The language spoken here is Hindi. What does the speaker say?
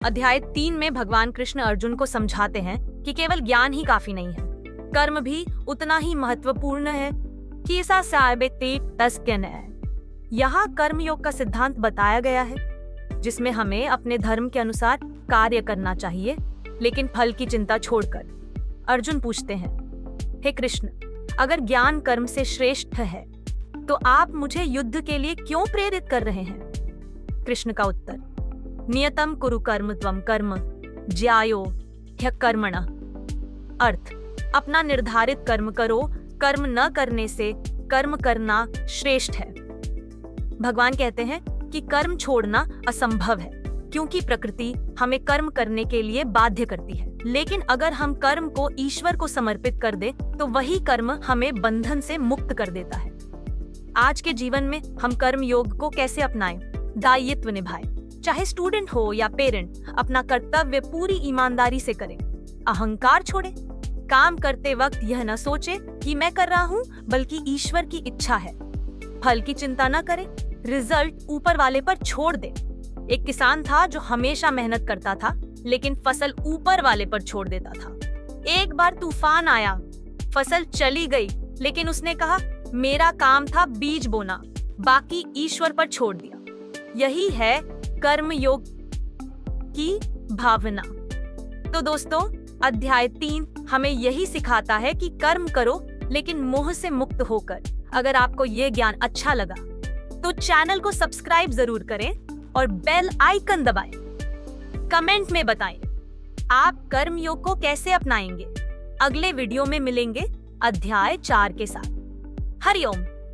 अध्याय 3 में भगवान कृष्ण अर्जुन को समझाते हैं कि केवल ज्ञान ही काफी नहीं है, कर्म भी उतना ही महत्वपूर्ण है। यहाँ कर्म योग का सिद्धांत बताया गया है, जिसमें हमें अपने धर्म के अनुसार कार्य करना चाहिए, लेकिन फल की चिंता छोड़कर। अर्जुन पूछते हैं, हे कृष्ण, अगर ज्ञान कर्म से श्रेष्ठ है तो आप मुझे युद्ध के लिए क्यों प्रेरित कर रहे हैं? कृष्ण का उत्तर, नियतम कुरु कर्म त्वम कर्म ज्यायो ह्यकर्मणः। अर्थ, अपना निर्धारित कर्म करो, कर्म न करने से कर्म करना श्रेष्ठ है। भगवान कहते हैं कि कर्म छोड़ना असंभव है, क्योंकि प्रकृति हमें कर्म करने के लिए बाध्य करती है। लेकिन अगर हम कर्म को ईश्वर को समर्पित कर दे तो वही कर्म हमें बंधन से मुक्त कर देता है। आज के जीवन में हम कर्म योग को कैसे अपनाएं, दायित्व निभाएं। चाहे स्टूडेंट हो या पेरेंट, अपना कर्तव्य पूरी ईमानदारी से करें। अहंकार छोड़ें। काम करते वक्त यह न सोचे कि मैं कर रहा हूँ, बल्कि ईश्वर की इच्छा है। फल की चिंता न करें, रिजल्ट ऊपर वाले पर छोड़ दें। एक किसान था जो हमेशा मेहनत करता था, लेकिन फसल ऊपर वाले पर छोड़ देता था। एक बार तूफान आया, फसल चली गई, लेकिन उसने कहा, मेरा काम था बीज बोना, बाकी ईश्वर पर छोड़ दिया। यही है कर्म योग की भावना। तो दोस्तों, अध्याय 3 हमें यही सिखाता है कि कर्म करो, लेकिन मोह से मुक्त होकर। अगर आपको ये ज्ञान अच्छा लगा तो चैनल को सब्सक्राइब जरूर करें और बेल आइकन दबाएं। कमेंट में बताएं आप कर्म योग को कैसे अपनाएंगे। अगले वीडियो में मिलेंगे अध्याय 4 के साथ। हरिओम।